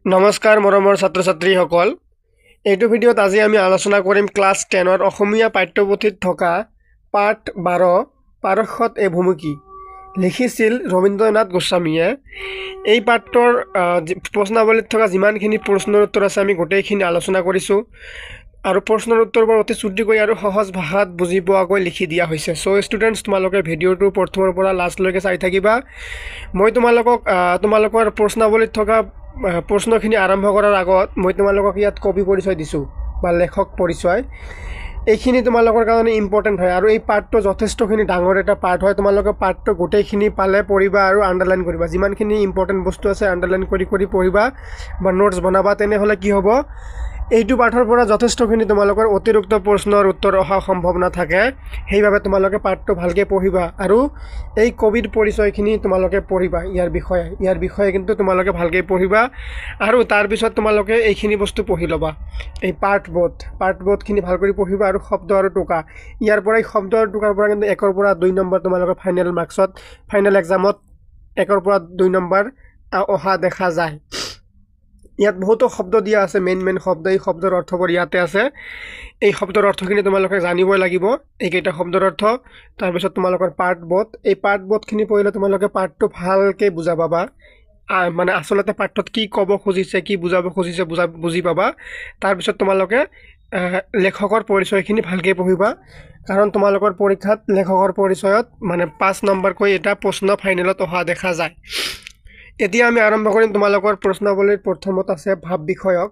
নমস্কাৰ মৰমৰ ছাত্ৰ ছাত্ৰীসকল এইটো ভিডিঅ'ত আজি আমি আলোচনা কৰিম ক্লাছ 10ৰ অসমীয়া পাঠ্যপুথিত থকা পাঠ 12 পাৰস্যত এই ভূমিকি লিখিছিল ৰবীন্দ্ৰনাথ গোস্বামীয়ে। এই পাঠৰ প্ৰশ্নাৱলীত থকা যিমানখিনি প্ৰশ্নৰ উত্তৰ আছে আমি গোটেইখিনি আলোচনা কৰিছোঁ আৰু প্ৰশ্নৰ উত্তৰবোৰ অতি চুটিকৈ আৰু সহজ ভাষাত বুজি পোৱাকৈ লিখি দিয়া হৈছে। চ' ষ্টুডেণ্টছ, তোমালোকে ভিডিঅ'টো প্ৰথমৰ পৰা লাষ্টলৈকে চাই থাকিবা। মই তোমালোকৰ প্ৰশ্নাৱলীত থকা প্ৰশ্নখিনি আৰম্ভ কৰাৰ আগত মই তোমালোকক ইয়াত কবি পৰিচয় দিছোঁ বা লেখক পৰিচয়। এইখিনি তোমালোকৰ কাৰণে ইম্পৰ্টেণ্ট হয় আৰু এই পাঠটো যথেষ্টখিনি ডাঙৰ এটা পাঠ হয়। তোমালোকে পাঠটো গোটেইখিনি পালে পঢ়িবা আৰু আণ্ডাৰলাইন কৰিবা। যিমানখিনি ইম্পৰ্টেণ্ট বস্তু আছে আণ্ডাৰলাইন কৰি পঢ়িবা বা নোটছ বনাবা। তেনেহ'লে কি হ'ব, এইটো পাঠৰ পৰা যথেষ্টখিনি তোমালোকৰ অতিৰিক্ত প্ৰশ্নৰ উত্তৰ অহা সম্ভাৱনা থাকে। সেইবাবে তোমালোকে পাঠটো ভালকৈ পঢ়িবা আৰু এই কবিৰ পৰিচয়খিনি তোমালোকে পঢ়িবা। ইয়াৰ বিষয়ে কিন্তু তোমালোকে ভালকৈ পঢ়িবা আৰু তাৰপিছত তোমালোকে এইখিনি বস্তু পঢ়ি ল'বা। এই পাঠবোধখিনি ভাল কৰি পঢ়িবা আৰু শব্দ আৰু টোকা। ইয়াৰ পৰাই শব্দ আৰু টোকাৰ পৰা কিন্তু 1ৰ পৰা 2 নম্বৰ তোমালোকে ফাইনেল এক্সামত 1ৰ পৰা 2 নম্বৰ অহা দেখা যায়। ইয়াত বহুতো শব্দ দিয়া আছে, মেইন শব্দ। এই শব্দৰ অৰ্থবোৰ ইয়াতে আছে। এই শব্দৰ অৰ্থখিনি তোমালোকে জানিবই লাগিব, এইকেইটা শব্দৰ অৰ্থ। তাৰপিছত তোমালোকৰ পাঠবোধ, এই পাঠবোধখিনি পঢ়িলে তোমালোকে পাঠটো ভালকৈ বুজা পাবা। মানে আচলতে পাঠত কি ক'ব খুজিছে, কি বুজাব খুজিছে বুজি পাবা। তাৰপিছত তোমালোকে লেখকৰ পৰিচয়খিনি ভালকৈ পঢ়িবা, কাৰণ তোমালোকৰ পৰীক্ষাত লেখকৰ পৰিচয়ত মানে 5 নম্বৰকৈ এটা প্ৰশ্ন ফাইনেলত অহা দেখা যায়। এতিয়া আমি আৰম্ভ কৰিম। তোমালোকৰ প্ৰশ্নাৱলীৰ প্ৰথমত আছে ভাৱ বিষয়ক।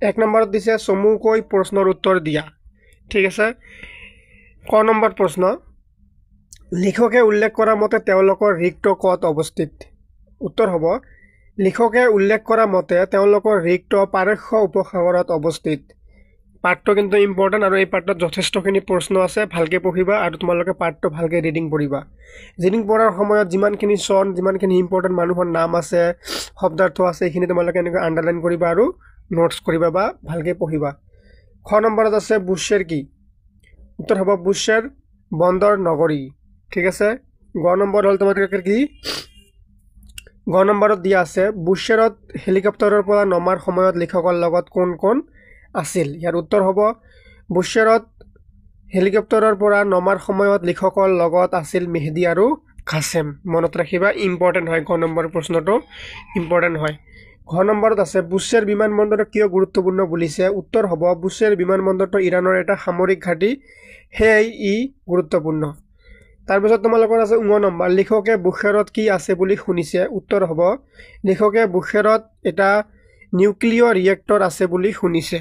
1 নম্বৰত দিছে চমুকৈ প্ৰশ্নৰ উত্তৰ দিয়া। ঠিক আছে। ক নম্বৰ প্ৰশ্ন, লিখকে উল্লেখ কৰা মতে তেওঁলোকৰ ৰিক্ত ক'ত অৱস্থিত? উত্তৰ হ'ব, লিখকে উল্লেখ কৰা মতে তেওঁলোকৰ ৰিক্ত পাৰস্য উপসাগৰত অৱস্থিত। পাঠটো কিন্তু ইম্পৰ্টেণ্ট আৰু এই পাঠত যথেষ্টখিনি প্ৰশ্ন আছে। ভালকৈ পঢ়িবা আৰু তোমালোকে পাঠটো ভালকৈ ৰিডিং পঢ়িবা। ৰিডিং পঢ়াৰ সময়ত যিমানখিনি যিমানখিনি ইম্পৰ্টেণ্ট মানুহৰ নাম আছে, শব্দাৰ্থ আছে, এইখিনি তোমালোকে এনেকৈ আণ্ডাৰলাইন কৰিবা আৰু নোটছ কৰিবা বা ভালকৈ পঢ়িবা। খ নম্বৰত আছে বুশ্বেৰ কি? উত্তৰ হ'ব বুশ্বেৰ বন্দৰ নগৰী। ঠিক আছে। গ নম্বৰ হ'ল তোমালোকৰ কি? গ নম্বৰত দিয়া আছে বুশ্বেৰত হেলিকপ্টাৰৰ পৰা নমাৰ সময়ত লিখকৰ লগত কোন আছিল? ইয়াৰ উত্তৰ হ'ব, বুশ্বেৰত হেলিকপ্টাৰৰ পৰা নমাৰ সময়ত লিখকৰ লগত আছিল মেহেদী আৰু কাছেম। মনত ৰাখিবা, ইম্পৰ্টেণ্ট হয়। গ নম্বৰ প্ৰশ্নটো ইম্পৰ্টেণ্ট হয়। ঘ নম্বৰত আছে বুশ্বেৰ বিমানবন্দৰটো কিয় গুৰুত্বপূৰ্ণ বুলিছে? উত্তৰ হ'ব, বুশ্বেৰ বিমানবন্দৰটো ইৰাণৰ এটা সামৰিক ঘাটি, সেয়ে ই গুৰুত্বপূৰ্ণ। তাৰপিছত তোমালোকৰ আছে ঙ নম্বৰ, লিখকে বুশ্বেৰত কি আছে বুলি শুনিছে? উত্তৰ হ'ব, লিখকে বুশ্বেৰত এটা নিউক্লিয় ৰিয়েক্টৰ আছে বুলি শুনিছে।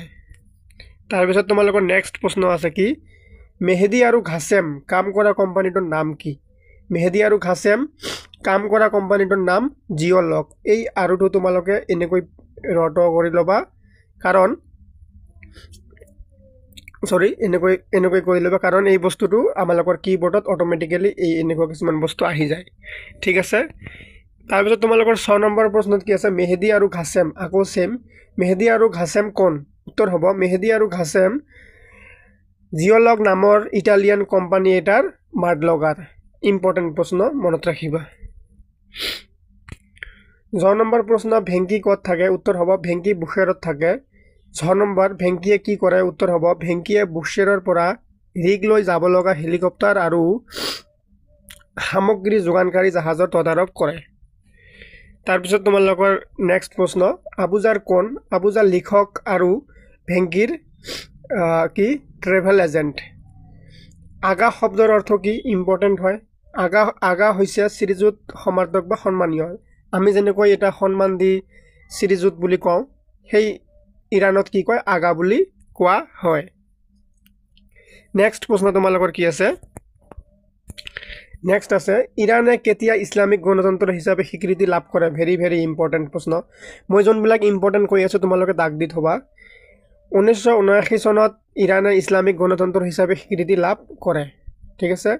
তাৰপিছত তোমালোকৰ নেক্সট প্ৰশ্ন আছে কি? মেহেদী আৰু ঘাছেম কাম কৰা কোম্পানীটোৰ নাম কি? মেহেদী আৰু ঘাছেম কাম কৰা কোম্পানীটোৰ নাম জিঅ'লক। এই আৰুটো তোমালোকে এনেকৈ ৰট কৰি ল'বা, কাৰণ এনেকৈ কৰি ল'বা, কাৰণ এই বস্তুটো আমালোকৰ কীবোৰ্ডত অট'মেটিকেলি এনেকুৱা কিছুমান বস্তু আহি যায়। ঠিক আছে। তাৰপিছত তোমালোকৰ 6 নম্বৰ প্ৰশ্নত কি আছে? মেহেদী আৰু ঘাছেম আকৌ ছেম। মেহেদী আৰু ঘাছেম কোন? উত্তৰ হ'ব, মেহেদী আৰু ঘাছেম জিঅ'লক নামৰ ইটালিয়ান কোম্পানী এটাৰ মাডলগাৰ। ইম্পৰ্টেণ্ট প্ৰশ্ন, মনত ৰাখিবা। জ নম্বৰ প্ৰশ্ন, ভেংকি ক'ত থাকে? উত্তৰ হ'ব, ভেংকি বুশ্বেৰত থাকে। ঝ নম্বৰ, ভেংকিয়ে কি কৰে? উত্তৰ হ'ব, ভেংকিয়ে বুশ্বেৰৰ পৰা ৰিগ লৈ যাব লগা হেলিকপ্টাৰ আৰু সামগ্ৰী যোগানকাৰী জাহাজৰ তদাৰক কৰে। তাৰপিছত তোমালোকৰ নেক্সট প্ৰশ্ন, আবুজাৰ কোন? আবুজা লিখক আৰু ভেংকিৰ কি ট্ৰেভেল এজেণ্ট। আগা শব্দৰ অৰ্থ কি? ইম্পৰ্টেণ্ট হয়। আগা হৈছে শ্ৰীযুত সমাৰ্থক বা সন্মানীয়। আমি যেনেকৈ এটা সন্মান দি শ্ৰীযুত বুলি কওঁ, সেই ইৰাণত কি কয়? আগা বুলি কোৱা হয়। নেক্সট প্ৰশ্ন তোমালোকৰ কি আছে? নেক্সট আছে ইৰাণে কেতিয়া ইছলামিক গণতন্ত্ৰ হিচাপে স্বীকৃতি লাভ কৰে? ভেৰি ইম্পৰ্টেণ্ট প্ৰশ্ন। মই যোনবিলাক ইম্পৰ্টেণ্ট কৈ আছোঁ তোমালোকে দাগ দি থবা। 1979 চনত ইৰাণে ইছলামিক গণতন্ত্ৰ হিচাপে স্বীকৃতি লাভ কৰে। ঠিক আছে।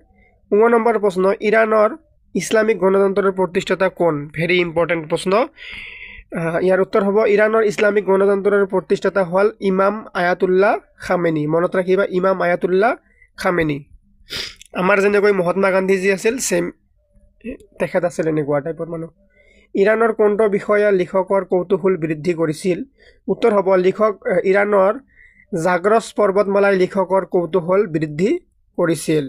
ঙ নম্বৰ প্ৰশ্ন, ইৰাণৰ ইছলামিক গণতন্ত্ৰৰ প্ৰতিষ্ঠাতা কোন? ভেৰি ইম্পৰ্টেণ্ট প্ৰশ্ন। ইয়াৰ উত্তৰ হ'ব, ইৰাণৰ ইছলামিক গণতন্ত্ৰৰ প্ৰতিষ্ঠাতা হ'ল ইমাম আয়াতুল্লাহ খামেনি। মনত ৰাখিবা, ইমাম আয়াতুল্লাহ খামেনি। আমাৰ যেনেকৈ মহাত্মা গান্ধীজী আছিল, ছেম তেখেত আছিল এনেকুৱা টাইপৰ মানুহ। ইৰাণৰ কোনটো বিষয়ে লিখকৰ কৌতূহল বৃদ্ধি কৰিছিল উত্তৰ হ'ব ইৰাণৰ জাগ্ৰস পৰ্বতমালাই লিখকৰ কৌতূহল বৃদ্ধি কৰিছিল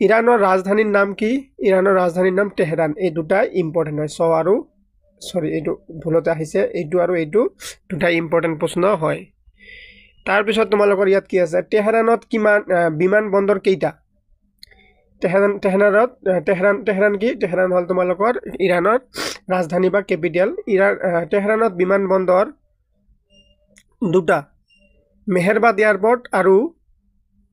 ইৰাণৰ ৰাজধানীৰ নাম কি ইৰাণৰ ৰাজধানীৰ নাম তেহৰান এই দুটা ইম্পৰ্টেণ্ট হয় এইটো ভুলতে আহিছে এইটো আৰু এইটো দুটা ইম্পৰ্টেণ্ট প্ৰশ্ন হয় তাৰ পিছত তোমালোকৰ ইয়াত কি আছে তেহৰানত কিমান বিমানবন্দৰ কেইটা তেহৰান কি তেহৰান হল তোমালোকৰ ইৰাণৰ ৰাজধানী বা কেপিটেল তেহৰানত বিমানবন্দৰ দুটা মেহেৰবাদ এয়াৰপোৰ্ট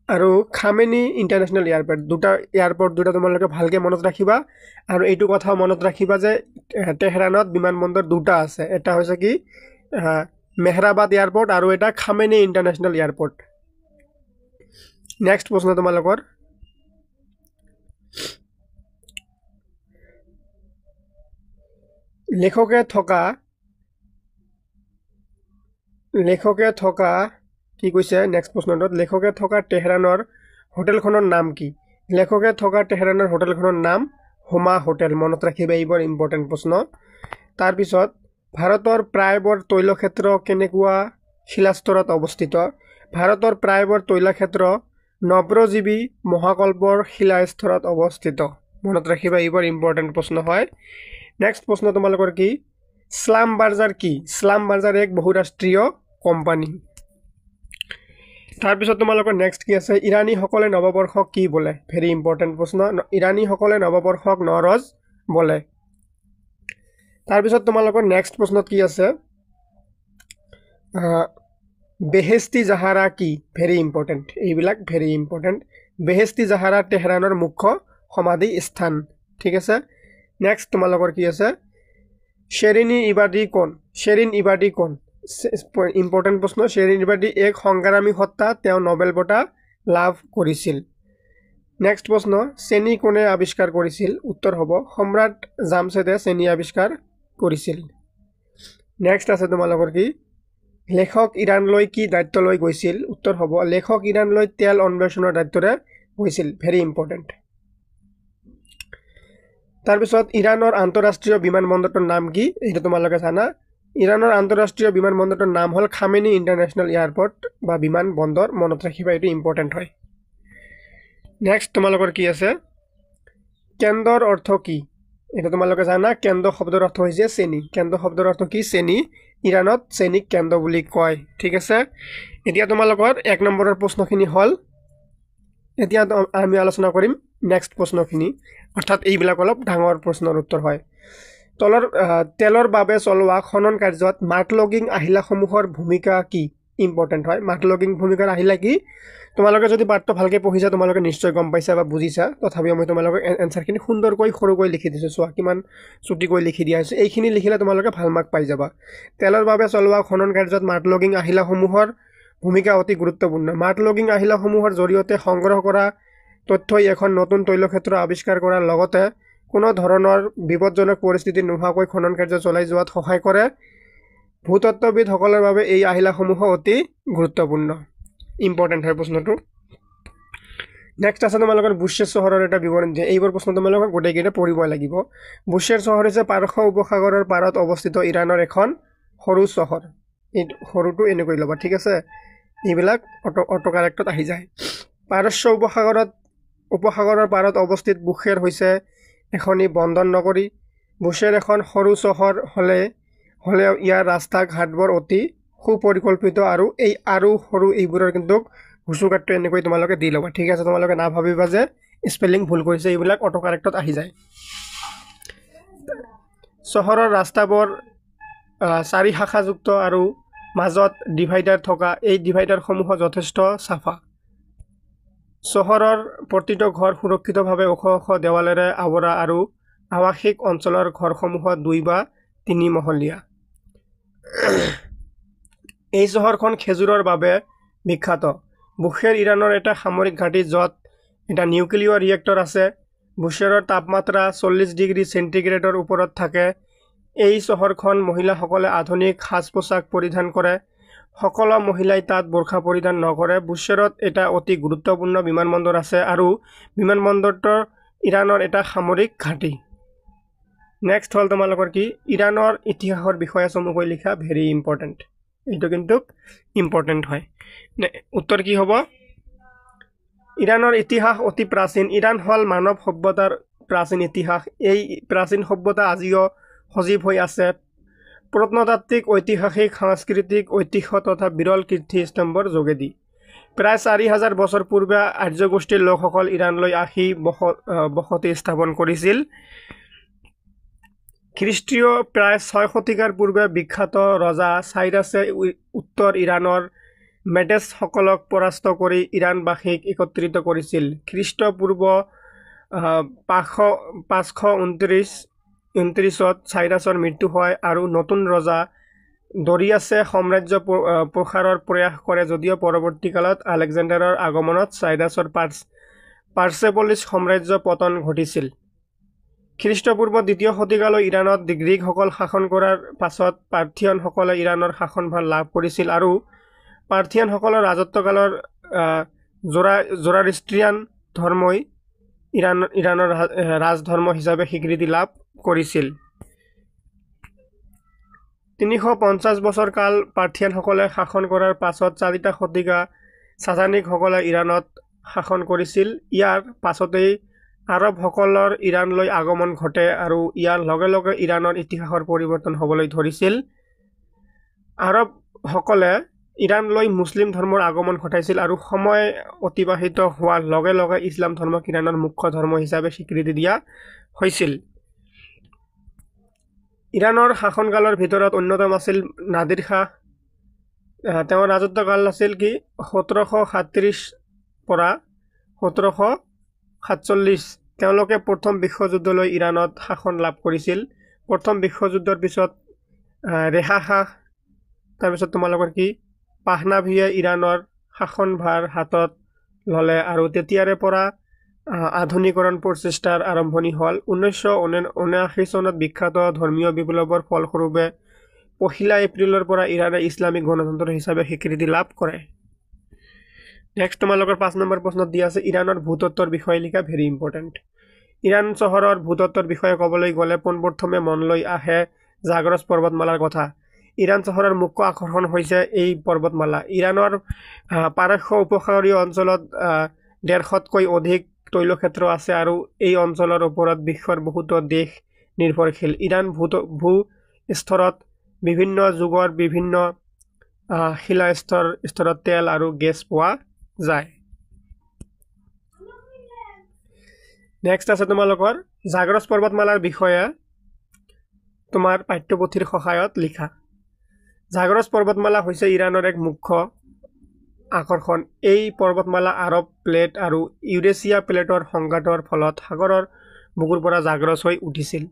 আৰু খামেনি ইণ্টাৰনেশ্যনেল এয়াৰপোৰ্ট দুটা তোমালোকে ভালকৈ মনত ৰাখিবা আৰু এইটো কথা মনত ৰাখিবা যে তেহৰানত বিমানবন্দৰ দুটা আছে এটা হৈছে কি মেহৰাবাদ এয়াৰপোৰ্ট আৰু এটা খামেনি ইণ্টাৰনেশ্যনেল এয়াৰপোৰ্ট নেক্সট প্ৰশ্ন তোমালোকৰ লেখকে থকা কি কৈছে নেক্সট প্ৰশ্নটোত লেখকে থকা তেহৰানৰ হোটেলখনৰ নাম কি লেখকে থকা তেহৰানৰ হোটেলখনৰ নাম হোমা হোটেল মনত ৰাখিবা এইবোৰ ইম্পৰ্টেণ্ট প্ৰশ্ন তাৰপিছত ভাৰতৰ প্ৰায়বোৰ তৈলক্ষেত্ৰ কেনেকুৱা শিলাস্তৰত অৱস্থিত ভাৰতৰ প্ৰায়বোৰ তৈলক্ষেত্ৰ নব্ৰজীৱী মহাকল্পৰ শিলাস্তৰত অৱস্থিত মনত ৰাখিবা এইবোৰ ইম্পৰ্টেণ্ট প্ৰশ্ন হয় নেক্সট প্ৰশ্ন তোমালোকৰ কি স্লাম বাৰ্জাৰ কি স্লাম বাৰ্জাৰ এক বহুৰাষ্ট্ৰীয় কোম্পানী তাৰপিছত তোমালোকৰ নেক্সট কি আছে ইৰাণীসকলে নৱবৰ্ষক কি বোলে ভেৰি ইম্পৰ্টেণ্ট প্ৰশ্ন ইৰাণীসকলে নৱবৰ্ষক নৰজ বোলে তাৰপিছত তোমালোকৰ নেক্সট প্ৰশ্নত কি আছে বেহেস্তি জাহাৰা কি ভেৰি ইম্পৰ্টেণ্ট এইবিলাক ভেৰি ইম্পৰ্টেণ্ট বেহেস্তি জাহাৰা তেহৰানৰ মুখ্য সমাধি স্থান ঠিক আছে নেক্সট তোমালোকৰ কি আছে শেৰিন ইবাদি কোন ইম্পৰ্টেণ্ট প্ৰশ্ন শেৰিন ইবাদি এক সংগ্ৰামী সত্তা তেওঁ নোবেল বঁটা লাভ কৰিছিল নেক্সট প্ৰশ্ন চেনি কোনে আৱিষ্কাৰ কৰিছিল উত্তৰ হ'ব সম্ৰাট জামছেদে চেনি আৱিষ্কাৰ কৰিছিল নেক্সট আছে তোমালোকৰ কি লেখক ইৰাণলৈ কি দায়িত্ব লৈ গৈছিল উত্তৰ হ'ব লেখক ইৰাণলৈ তেল অন্বেষণৰ দায়িত্বৰে গৈছিল ভেৰি ইম্পৰ্টেণ্ট তাৰপিছত ইৰাণৰ আন্তঃৰাষ্ট্ৰীয় বিমানবন্দৰটোৰ নাম কি এইটো তোমালোকে জানা ইৰাণৰ আন্তঃৰাষ্ট্ৰীয় বিমানবন্দৰটোৰ নাম হ'ল খামেনি ইণ্টাৰনেশ্যনেল এয়াৰপোৰ্ট বা বিমানবন্দৰ মনত ৰাখিবা এইটো ইম্পৰ্টেণ্ট হয় নেক্সট তোমালোকৰ কি আছে কেন্দ্ৰৰ অৰ্থ কি এইটো তোমালোকে জানা কেন্দ্ৰ শব্দৰ অৰ্থ হৈছে চেনি কেন্দ্ৰ শব্দৰ অৰ্থ কি চেনি ইৰাণত চেনিক কেন্দ্ৰ বুলি কয় ঠিক আছে এতিয়া তোমালোকৰ 1 নম্বৰৰ প্ৰশ্নখিনি হ'ল এতিয়া আমি আলোচনা কৰিম নেক্সট প্ৰশ্নখিনি অৰ্থাৎ এইবিলাক অলপ ডাঙৰ প্ৰশ্নৰ উত্তৰ হয় তেলৰ বাবে চলোৱা খনন কাৰ্যত মাৰ্কলগিং আহিলাসমূহৰ ভূমিকা কি ইম্পৰ্টেণ্ট হয় মাৰ্কলগিং ভূমিকাৰ আহিলা কি তোমালোকে যদি পাঠটো ভালকৈ পঢ়িছা তোমালোকে নিশ্চয় গম পাইছা বা বুজিছা তথাপিও মই তোমালোকক এনসাৰখিনি সুন্দৰকৈ সৰুকৈ লিখি দিছোঁ চোৱা কিমান চুটিকৈ লিখি দিয়া হৈছে এইখিনি লিখিলে তোমালোকে ভাল মাৰ্ক পাই যাবা তেলৰ বাবে চলোৱা খনন কাৰ্যত মাৰ্কলগিং আহিলাসমূহৰ ভূমিকা অতি গুৰুত্বপূৰ্ণ মাৰ্কলগিং আহিলাসমূহৰ জৰিয়তে সংগ্ৰহ কৰা তথ্যই এখন নতুন তৈলক্ষেত্ৰ আৱিষ্কাৰ কৰাৰ লগতে কোনো ধৰণৰ বিপদজনক পৰিস্থিতি নোহোৱাকৈ খনন কাৰ্য চলাই যোৱাত সহায় কৰে ভূতত্ত্ববিদসকলৰ বাবে এই আহিলাসমূহ অতি গুৰুত্বপূৰ্ণ ইম্পৰ্টেণ্ট হয় প্ৰশ্নটো নেক্সট আছে তোমালোকৰ বুশ্বেৰ চহৰৰ এটা বিৱৰণ দিয়ে এইবোৰ প্ৰশ্ন তোমালোকক গোটেইকেইটা পঢ়িব লাগিব বুশ্বেৰ চহৰ হৈছে পাৰস্য উপসাগৰৰ পাৰত অৱস্থিত ইৰাণৰ এখন সৰু চহৰ এই সৰুটো এনেকৈ ল'বা ঠিক আছে এইবিলাক অটো কাৰেক্টত আহি যায় পাৰস্য উপসাগৰৰ পাৰত অৱস্থিত বুশ্বেৰ হৈছে এখনি বন্দৰ নগৰী বুশ্বেৰ এখন সৰু চহৰ হ'লেও ইয়াৰ ৰাস্তা ঘাটবোৰ অতি সুপৰিকল্পিত আৰু সৰু এইবোৰৰ কিন্তু হুচুকাটটো এনেকৈ তোমালোকে দি ল'বা ঠিক আছে তোমালোকে নাভাবিবা যে স্পেলিং ভুল কৰিছে এইবিলাক অটো কাৰেক্টত আহি যায় চহৰৰ ৰাস্তাবোৰ 4 শাখাযুক্ত আৰু মাজত ডিভাইডাৰ থকা এই ডিভাইডাৰসমূহ যথেষ্ট চাফা চহৰৰ প্ৰতিটো ঘৰ সুৰক্ষিতভাৱে ওখ দেৱালেৰে আৱৰা আৰু আৱাসিক অঞ্চলৰ ঘৰসমূহ 2 বা 3 মহলীয়া এই চহৰখন খেজুৰৰ বাবে বিখ্যাত বুশ্বেৰ ইৰাণৰ এটা সামৰিক ঘাটি য'ত এটা নিউক্লিয়াৰ ৰিয়েক্টৰ আছে বুশ্বেৰৰ তাপমাত্ৰা 40 ডিগ্ৰী চেণ্টিগ্ৰেডৰ ওপৰত থাকে এই চহৰখন মহিলাসকলে আধুনিক সাজ-পোছাক পৰিধান কৰে সকলো মহিলাই তাত বোৰখা পৰিধান নকৰে বুশ্বেৰত এটা অতি গুৰুত্বপূৰ্ণ বিমানবন্দৰ আছে আৰু বিমানবন্দৰটো ইৰাণৰ এটা সামৰিক ঘাটি নেক্সট হ'ল তোমালোকৰ কি ইৰাণৰ ইতিহাসৰ বিষয়ে চমুকৈ লিখা ভেৰি ইম্পৰ্টেণ্ট এইটো কিন্তু ইম্পৰ্টেণ্ট হয় উত্তৰ কি হ'ব ইৰাণৰ ইতিহাস অতি প্ৰাচীন ইৰাণ হ'ল মানৱ সভ্যতাৰ প্ৰাচীন ইতিহাস এই প্ৰাচীন সভ্যতা আজিও সজীৱ হৈ আছে প্ৰত্নতাত্ত্বিক ঐতিহাসিক সাংস্কৃতিক ঐতিহ্য তথা বিৰল কীৰ্তিস্তম্ভৰ যোগেদি প্ৰায় 4000 বছৰ পূৰ্বে আৰ্য গোষ্ঠীৰ লোকসকল ইৰাণলৈ আহি বসতি স্থাপন কৰিছিল খ্ৰীষ্টীয় প্ৰায় 6 শতিকাৰ পূৰ্বে বিখ্যাত ৰজা চাইৰাছে উত্তৰ ইৰাণৰ মেডেছসকলক পৰাস্ত কৰি ইৰাণবাসীক একত্ৰিত কৰিছিল খ্ৰীষ্টপূৰ্ব 529ত চাইৰাছৰ মৃত্যু হয় আৰু নতুন ৰজা দৰিয়াছে সাম্ৰাজ্য প্ৰসাৰৰ প্ৰয়াস কৰে যদিও পৰৱৰ্তীকালত আলেকজেণ্ডাৰৰ আগমনত চাইৰাছৰ পাৰ্চেপলিছ সাম্ৰাজ্য পতন ঘটিছিল খ্ৰীষ্টপূৰ্ব 2য় শতিকালৈ ইৰাণত গ্ৰীকসকল শাসন কৰাৰ পাছত পাৰ্থিয়ানসকলে ইৰাণৰ শাসনভাৰ লাভ কৰিছিল আৰু পাৰ্থিয়ানসকলৰ ৰাজত্বকালৰ জোৰাষ্ট্ৰিয়ান ধৰ্মই ইৰাণৰ ৰাজধৰ্ম হিচাপে স্বীকৃতি লাভ কৰিছিল 350 বছৰ কাল পাৰ্থিয়ানসকলে শাসন কৰাৰ পাছত 4টা শতিকা সাসানিকসকলে ইৰাণত শাসন কৰিছিল ইয়াৰ পাছতেই আৰবসকলৰ ইৰাণলৈ আগমন ঘটে আৰু ইয়াৰ লগে লগে ইৰাণৰ ইতিহাসৰ পৰিৱৰ্তন হ'বলৈ ধৰিছিল আৰবসকলে ইৰাণলৈ মুছলিম ধৰ্মৰ আগমন ঘটাইছিল আৰু সময় অতিবাহিত হোৱাৰ লগে লগে ইছলাম ধৰ্মক ইৰাণৰ মুখ্য ধৰ্ম হিচাপে স্বীকৃতি দিয়া হৈছিল ইৰাণৰ শাসনকালৰ ভিতৰত অন্যতম আছিল নাদিৰ খাহ তেওঁৰ ৰাজত্বকাল আছিল কি 1737 পৰা 1747 তেওঁলোকে প্ৰথম বিশ্বযুদ্ধলৈ ইৰাণত শাসন লাভ কৰিছিল প্ৰথম বিশ্বযুদ্ধৰ পিছত ৰেহা খাহ তাৰপিছত তোমালোকৰ কি পাহনাভিয়ে ইৰাণৰ শাসনভাৰ হাতত ল'লে আৰু তেতিয়াৰে পৰা আধুনিকৰণ প্ৰচেষ্টাৰ আৰম্ভণি হ'ল 1979 চনত বিখ্যাত ধৰ্মীয় বিপ্লৱৰ ফলস্বৰূপে 1 এপ্ৰিলৰ পৰা ইৰাণে ইছলামিক গণতন্ত্ৰ হিচাপে স্বীকৃতি লাভ কৰে নেক্সট তোমালোকৰ 5 নম্বৰ প্ৰশ্নত দিয়া আছে ইৰাণৰ ভূতত্বৰ বিষয়ে লিখা ভেৰি ইম্পৰ্টেণ্ট ইৰাণ চহৰৰ ভূতত্বৰ বিষয়ে ক'বলৈ গ'লে পোনপ্ৰথমে মনলৈ আহে জাগ্ৰছ পৰ্বতমালাৰ কথা ইৰাণ চহৰৰ মুখ্য আকৰ্ষণ হৈছে এই পৰ্বতমালা ইৰাণৰ পাৰস্য উপসাগৰীয় অঞ্চলত 150তকৈ অধিক তৈলক্ষেত্ৰ আছে আৰু এই অঞ্চলৰ ওপৰত বিশ্বৰ বহুতো দেশ নিৰ্ভৰশীল ইৰাণ ভূ স্তৰত বিভিন্ন যুগৰ বিভিন্ন শিলা স্তৰত তেল আৰু গেছ পোৱা যায় নেক্সট আছে তোমালোকৰ জাগ্ৰছ পৰ্বতমালাৰ বিষয়ে তোমাৰ পাঠ্যপুথিৰ সহায়ত লিখা জাগ্ৰছ পৰ্বতমালা হৈছে ইৰাণৰ এক মুখ্য আকৰ্ষণ এই পৰ্বতমালা আৰব প্লেট আৰু ইউৰেছিয়া প্লেটৰ সংঘাতৰ ফলত সাগৰৰ বুকুৰ পৰা জাগ্ৰছ হৈ উঠিছিল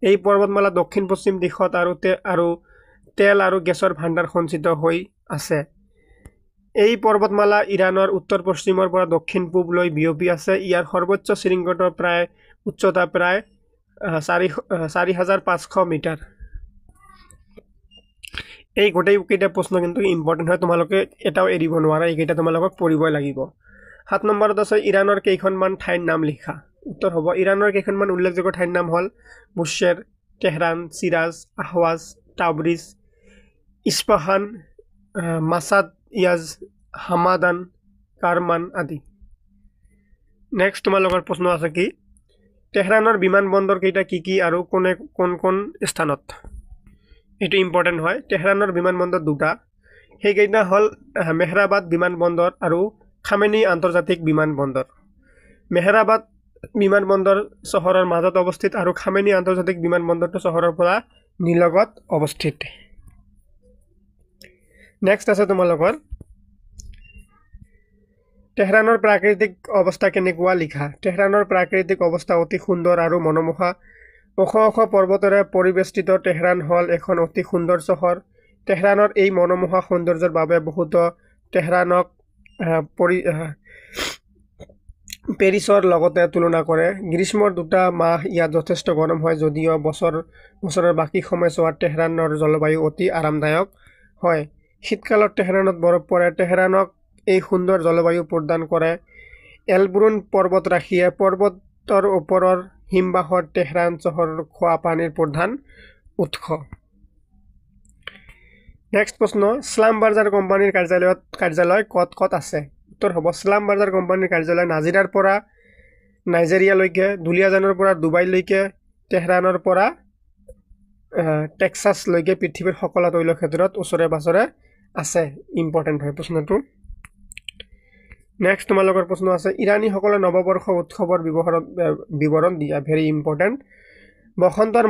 এই পৰ্বতমালা দক্ষিণ পশ্চিম দিশত আৰু তেল আৰু গেছৰ ভাণ্ডাৰ সঞ্চিত হৈ আছে এই পৰ্বতমালা ইৰাণৰ উত্তৰ পশ্চিমৰ পৰা দক্ষিণ পূবলৈ বিয়পি আছে ইয়াৰ সৰ্বোচ্চ শৃংগটো প্ৰায় উচ্চতা প্ৰায় 4500 মিটাৰ এই গোটেইকেইটা প্ৰশ্ন কিন্তু ইম্পৰ্টেণ্ট হয় তোমালোকে এটাও এৰিব নোৱাৰা এইকেইটা তোমালোকক পঢ়িবই লাগিব 7 নম্বৰত আছে ইৰাণৰ কেইখনমান ঠাইৰ নাম লিখা উত্তৰ হ'ব ইৰাণৰ কেইখনমান উল্লেখযোগ্য ঠাইৰ নাম হ'ল Bushehr Tehran Shiraz Ahvaz Tabriz Isfahan Mashhad Yazd Hamadan Kerman আদি নেক্সট তোমালোকৰ প্ৰশ্ন আছে কি তেহৰানৰ বিমানবন্দৰ কেইটা কি আৰু কোন স্থানত এটো ইম্পৰ্টেণ্ট হয় তেহৰানৰ বিমানবন্দৰ দুটা সেইকেইটা হ'ল মেহৰাবাদ বিমানবন্দৰ আৰু খামেনি আন্তৰ্জাতিক বিমানবন্দৰ মেহৰাবাদ বিমানবন্দৰ চহৰৰ মাজত অৱস্থিত আৰু খামেনি আন্তৰ্জাতিক বিমানবন্দৰটো চহৰৰ পৰা নিলগত অৱস্থিত নেক্সট আছে তোমালোকৰ তেহৰানৰ প্ৰাকৃতিক অৱস্থা কেনেকুৱা লিখা তেহৰানৰ প্ৰাকৃতিক অৱস্থা অতি সুন্দৰ আৰু মনোমোহা ওখ পৰ্বতেৰে পৰিবেষ্টিত তেহৰান হ'ল এখন অতি সুন্দৰ চহৰ তেহৰানৰ এই মনোমোহা সৌন্দৰ্যৰ বাবে বহুতো তেহৰানক পেৰিছৰ লগতে তুলনা কৰে গ্ৰীষ্মৰ 2টা মাহ ইয়াত যথেষ্ট গৰম হয় যদিও বছৰৰ বাকী সময়ছোৱাত তেহৰানৰ জলবায়ু অতি আৰামদায়ক হয় শীতকালত তেহৰানত বৰফ পৰে তেহৰানক এই সুন্দৰ জলবায়ু প্ৰদান কৰে এলব্ৰুন পৰ্বতৰাশিয়ে পৰ্বতৰ ওপৰৰ হিমবাহৰ তেহৰান চহৰৰ খোৱা পানীৰ প্ৰধান উৎস। নেক্সট প্ৰশ্ন, স্লাম বাৰ্জাৰ কোম্পানীৰ কাৰ্যালয় ক'ত আছে? উত্তৰ হ'ব স্লাম বাৰ্জাৰ কোম্পানীৰ কাৰ্যালয় নাজিৰাৰ পৰা নাইজেৰিয়ালৈকে, দুলিয়াজানৰ পৰা ডুবাইলৈকে, তেহৰানৰ পৰা টেক্সাছলৈকে পৃথিৱীৰ সকলো তৈলক্ষেত্ৰত ওচৰে পাঁজৰে আছে। ইম্পৰ্টেণ্ট হয় প্ৰশ্নটো। নেক্সট তোমালোকৰ প্ৰশ্ন আছে, ইৰাণীসকলে নৱবৰ্ষ উৎসৱৰ বিৱৰণ দিয়া। Very important. বসন্তৰ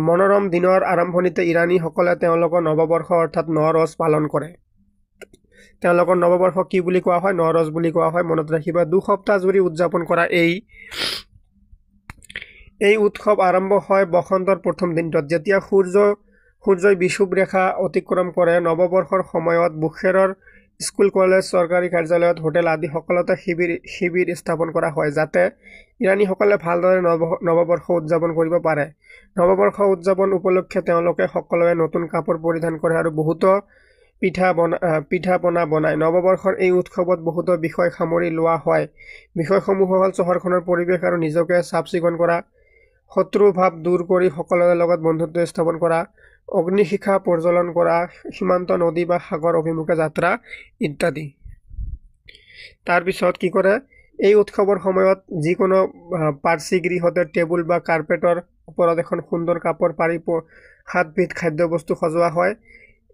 মনোৰম দিনৰ আৰম্ভণিতে ইৰাণীসকলে তেওঁলোকৰ নৱবৰ্ষ অৰ্থাৎ নৱৰোজ পালন কৰে। তেওঁলোকৰ নৱবৰ্ষ কি বুলি কোৱা হয়? নৱৰোজ বুলি কোৱা হয়। মনত ৰাখিবা। 2 সপ্তাহ জুৰি উদযাপন কৰা এই উৎসৱ আৰম্ভ হয় বসন্তৰ প্ৰথম দিনটোত, যেতিয়া সূৰ্যই বিষুৱ ৰেখা অতিক্ৰম কৰে। নৱবৰ্ষৰ সময়ত বুখেৰৰ স্কুল, কলেজ, চৰকাৰী কাৰ্যালয়ত, হোটেল আদি সকলোতে শিবিৰ স্থাপন কৰা হয়, যাতে ইৰাণীসকলে ভালদৰে নৱবৰ্ষ উদযাপন কৰিব পাৰে। নৱবৰ্ষ উদযাপন উপলক্ষে তেওঁলোকে সকলোৱে নতুন কাপোৰ পৰিধান কৰে আৰু বহুতো পিঠা পনা বনায়। নৱবৰ্ষৰ এই উৎসৱত বহুতো বিষয় সামৰি লোৱা হয়। বিষয়সমূহ হ'ল চহৰখনৰ পৰিৱেশ আৰু নিজকে চাফ চিকুণ কৰা, শত্ৰুভাৱ দূৰ কৰি সকলোৰে লগত বন্ধুত্ব স্থাপন কৰা, অগ্নিশিখা প্ৰজ্বলন কৰা, সীমান্ত নদী বা সাগৰ অভিমুখে যাত্ৰা ইত্যাদি। তাৰপিছত কি কৰে? এই উৎসৱৰ সময়ত যিকোনো পাৰ্চী গৃহতে টেবুল বা কাৰ্পেটৰ ওপৰত এখন সুন্দৰ কাপোৰ পাৰি 7 বিধ খাদ্যবস্তু সজোৱা হয়।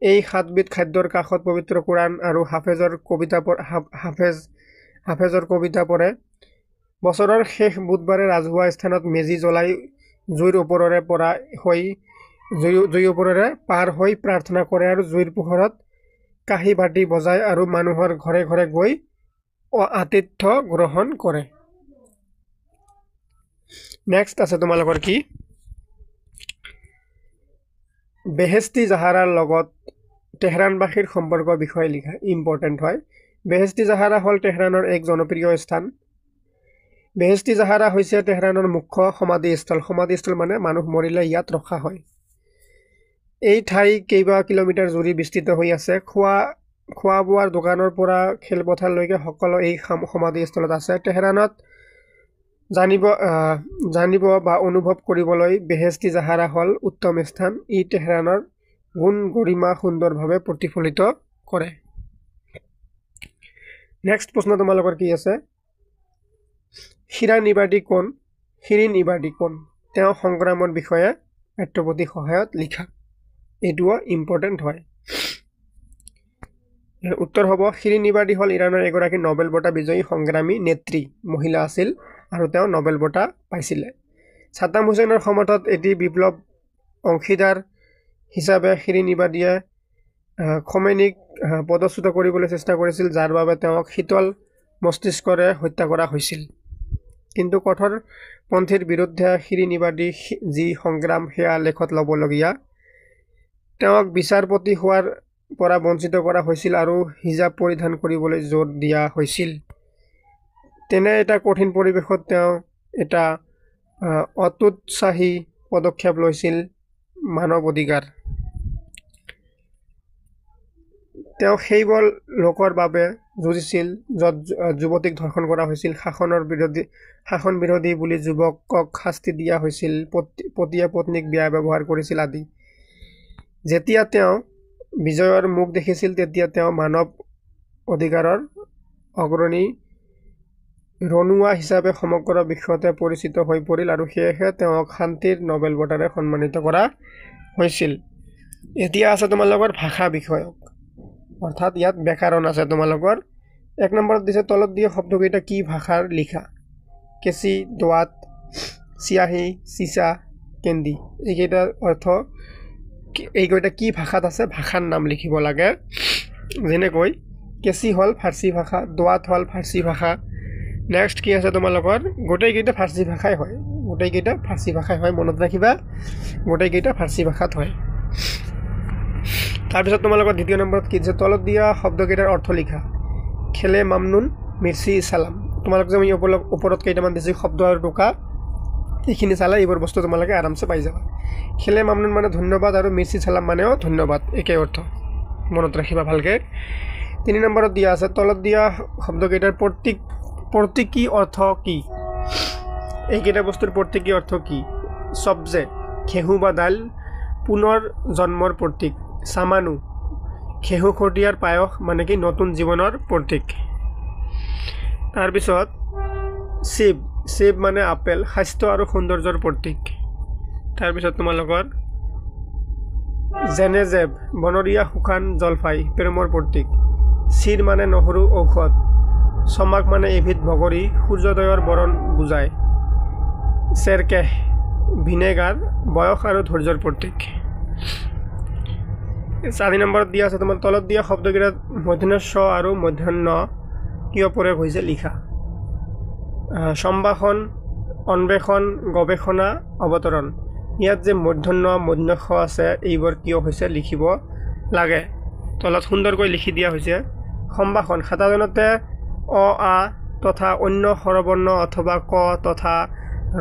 এই 7 বিধ খাদ্যৰ কাষত পবিত্ৰ কোৰাণ আৰু হাফেজৰ কবিতা পঢ়ে। বছৰৰ শেষ বুধবাৰে ৰাজহুৱা স্থানত মেজি জ্বলাই জুইৰ ওপৰেৰে পাৰ হৈ প্ৰাৰ্থনা কৰে আৰু জুইৰ পোহৰত কাঁহী বাটি বজায় আৰু মানুহৰ ঘৰে ঘৰে গৈ আতিথ্য গ্ৰহণ কৰে। নেক্সট আছে তোমালোকৰ কি? বেহেস্তি জাহাৰাৰ লগত তেহৰানবাসীৰ সম্পৰ্কৰ বিষয়ে লিখা। ইম্পৰ্টেণ্ট হয়। বেহেস্তি জাহাৰা হ'ল তেহৰানৰ এক জনপ্ৰিয় স্থান। বেহেস্তি জাহাৰা হৈছে তেহৰানৰ মুখ্য সমাধিস্থল। সমাধিস্থল মানে মানুহ মৰিলে ইয়াত ৰখা হয়। এই ঠাই কেইবা কিলোমিটাৰ জুৰি বিস্তৃত হৈ আছে। খোৱা বোৱাৰ দোকানৰ পৰা খেলপথাৰলৈকে সকলো এই সমাধিস্থলত আছে। তেহৰানত জানিব বা অনুভৱ কৰিবলৈ বেহেস্তি জাহাৰা হ'ল উত্তম স্থান। ই তেহৰানৰ গুণ গৰিমা সুন্দৰভাৱে প্ৰতিফলিত কৰে। নেক্সট প্ৰশ্ন তোমালোকৰ কি আছে? শিৰিন ইবাদী কোন? তেওঁ সংগ্ৰামৰ বিষয়ে পাঠ্যপুথি সহায়ত লিখা। এইটোও ইম্পৰ্টেণ্ট হয়। উত্তৰ হ'ব শিৰিন ইবাদী হ'ল ইৰাণৰ এগৰাকী নোবেল বঁটা বিজয়ী সংগ্ৰামী নেত্ৰী। মহিলা আছিল আৰু তেওঁ নোবেল বঁটা পাইছিলে। ছাদ্দাম হুছেইনৰ সমৰ্থনত এটি বিপ্লৱ অংশীদাৰ হিচাপে শিৰিন ইবাদীয়ে খমেনিক পদচ্যুত কৰিবলৈ চেষ্টা কৰিছিল, যাৰ বাবে তেওঁক শীতল মস্তিষ্কৰে হত্যা কৰা হৈছিল। কিন্তু কঠোৰপন্থীৰ বিৰুদ্ধে শিৰিন ইবাদী যি সংগ্ৰাম সেয়া লেখত ল'বলগীয়া। তেওঁক বিচাৰপতি হোৱাৰ পৰা বঞ্চিত কৰা হৈছিল আৰু হিজাব পৰিধান কৰিবলৈ জোৰ দিয়া হৈছিল। তেনে এটা কঠিন পৰিৱেশত তেওঁ এটা অতুৎসাহী পদক্ষেপ লৈছিল, মানৱ অধিকাৰ। তেওঁ সেইবোৰ লোকৰ বাবে যুঁজিছিল য'ত যুৱতীক ধৰ্ষণ কৰা হৈছিল, শাসন বিৰোধী বুলি যুৱকক শাস্তি দিয়া হৈছিল, পতিয়ে পত্নীক বেয়া ব্যৱহাৰ কৰিছিল আদি। যেতিয়া তেওঁ বিজয়ৰ মুখ দেখিছিল, তেতিয়া তেওঁ মানৱ অধিকাৰৰ অগ্ৰণী ৰণুৱা হিচাপে সমগ্ৰ বিশ্বতে পৰিচিত হৈ পৰিল আৰু সেয়েহে তেওঁক শান্তিৰ নোবেল বঁটাৰে সন্মানিত কৰা হৈছিল। এতিয়া আছে তোমালোকৰ ভাষা বিষয়ক, অৰ্থাৎ ইয়াত ব্যাকৰণ আছে তোমালোকৰ। 1 নম্বৰত দিছে তলত দিয়া শব্দকেইটা কি ভাষাৰ লিখা? কেঁচি, দোৱাত, চিয়াহী, চিচা, কেন্দি। এইকেইটা কি ভাষাত আছে? ভাষাৰ নাম লিখিব লাগে। যেনেকৈ কেঁচি হ'ল ফাৰ্চী ভাষা, দোৱাত হ'ল ফাৰ্চী ভাষা। নেক্সট কি আছে তোমালোকৰ? গোটেইকেইটা ফাৰ্চী ভাষাই হয়। মনত ৰাখিবা, গোটেইকেইটা ফাৰ্চী ভাষাত হয়। তাৰপিছত তোমালোকৰ 2য় নম্বৰত কি দিছে? তলত দিয়া শব্দকেইটাৰ অৰ্থ লিখা। খেলে মামনুন, মিৰ্চি চালাম। তোমালোক যে আমি ওপৰত কেইটামান দিছোঁ শব্দ আৰু টোকা, এইখিনি চালে এইবোৰ বস্তু তোমালোকে আৰামছে পাই যাবা। খেলে মামনুন মানে ধন্যবাদ আৰু মিৰ্চি চালাম মানেও ধন্যবাদ, একেই অৰ্থ। মনত ৰাখিবা ভালকৈ। 3 নম্বৰত দিয়া আছে তলত দিয়া শব্দকেইটাৰ প্ৰতীকী অৰ্থ কি? এইকেইটা বস্তুৰ প্ৰতীকী অৰ্থ কি সবজে ঘেঁহু বা দাইল পুনৰ জন্মৰ প্ৰতীক সামানু ঘেঁহু খটিয়াৰ পায়স মানে কি নতুন জীৱনৰ প্ৰতীক তাৰপিছত শিৱ শিৱ মানে আপেল স্বাস্থ্য আৰু সৌন্দৰ্যৰ প্ৰতীক তাৰপিছত তোমালোকৰ জেনেজেব বনৰীয়া শুকান জলফাই প্ৰেমৰ প্ৰতীক চিৰ মানে নহৰু ঔষধ চমাক মানে এবিধ বগৰী সূৰ্যোদয়ৰ বৰণ বুজায় চেৰকেহ ভিনেগাৰ বয়স আৰু ধৈৰ্যৰ প্ৰতীক 4 নম্বৰত দিয়া আছে তোমাৰ তলত দিয়া শব্দকেইটাত মধ্যাহ্ন স আৰু মধ্যাহ্ন কিয় প্ৰয়োগ হৈছে লিখা সম্ভাষণ অন্বেষণ গৱেষণা অৱতৰণ ইয়াত যে মধ্যাহ্ন খ আছে এইবোৰ কিয় হৈছে লিখিব লাগে তলত সুন্দৰকৈ লিখি দিয়া হৈছে সম্ভাষণ সাধাৰণতে অ আ তথা অন্য স্বৰবৰ্ণ অথবা ক তথা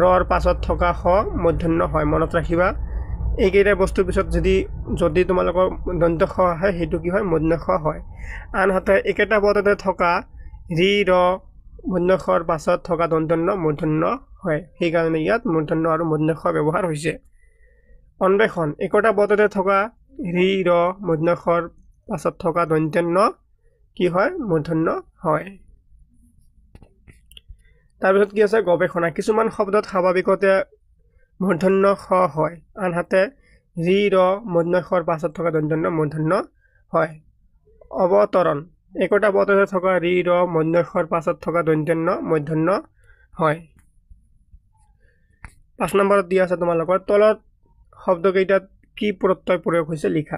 ৰৰ পাছত থকা খ মধ্যাহ্ন হয় মনত ৰাখিবা এইকেইটা বস্তুৰ পিছত যদি তোমালোকৰ দন্ত খ আহে সেইটো কি হয় মধ্যাহ্ন খ হয় আনহাতে একেটা পদতে থকা ৰি ৰ মধ্যাহ্ন খৰ পাছত থকা দন্তন্য মধ্যাহ্ন হয় সেইকাৰণে ইয়াত মধ্যাহ্ন আৰু মধ্যাহ্ন খ ব্যৱহাৰ হৈছে অন্বেষণ একোটা পদতে থকা ৰি ৰ মধ্যাহ্ন খৰ পাছত থকা দন্তন্য কি হয় মধ্যাহ্ন হয় তাৰপিছত কি আছে গৱেষণা কিছুমান শব্দত স্বাভাৱিকতে মধ্যাহ্ন খ হয় আনহাতে ৰি ৰ মধ্যাহ্ন খৰ পাছত থকা দন্তন্য মধ্যাহ্ন হয় অৱতৰণ একোটা পদতে থকা ৰি ৰ মধ্যাহ্ন খৰ পাছত থকা দন্তন্য মধ্যাহ্ন হয় 5 নম্বৰত দিয়া আছে তোমালোকৰ তলত শব্দকেইটাত কি প্ৰত্যয় প্ৰয়োগ হৈছে লিখা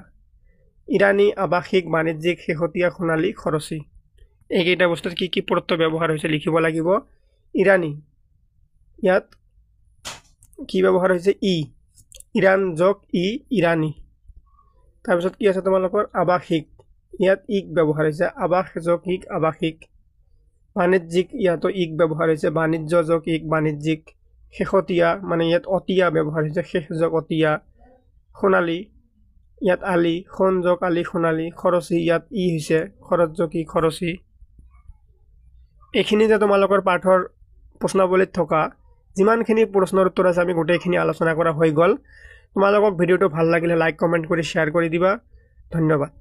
ইৰানী আৱাসিক বাণিজ্যিক শেহতীয়া সোণালী খৰচী এইকেইটা বস্তুত কি প্ৰত্যয় ব্যৱহাৰ হৈছে লিখিব লাগিব ইৰানী ইয়াত কি ব্যৱহাৰ হৈছে ইৰাণ যোগ ইৰানী তাৰপিছত কি আছে তোমালোকৰ আৱাসিক ইয়াত ইক ব্যৱহাৰ হৈছে আৱাস যোগ ইক আৱাসিক বাণিজ্যিক ইয়াতো ইক ব্যৱহাৰ হৈছে বাণিজ্য যোগ ইক বাণিজ্যিক শেহতীয়া মানে ইয়াত অতিয়া ব্যৱহাৰ হৈছে শেষ যোগ অতিয়া সোণালী ইয়াত আলি সোণ যোগ আলি সোণালী খৰচী ইয়াত হৈছে খৰচ যোগ ই খৰচী এইখিনি যে তোমালোকৰ পাঠৰ প্ৰশ্নাৱলীত থকা যিমানখিনি প্ৰশ্নৰ উত্তৰ আছে আমি গোটেইখিনি আলোচনা কৰা হৈ গ'ল তোমালোকক ভিডিঅ'টো ভাল লাগিলে লাইক কমেণ্ট কৰি শ্বেয়াৰ কৰি দিবা ধন্যবাদ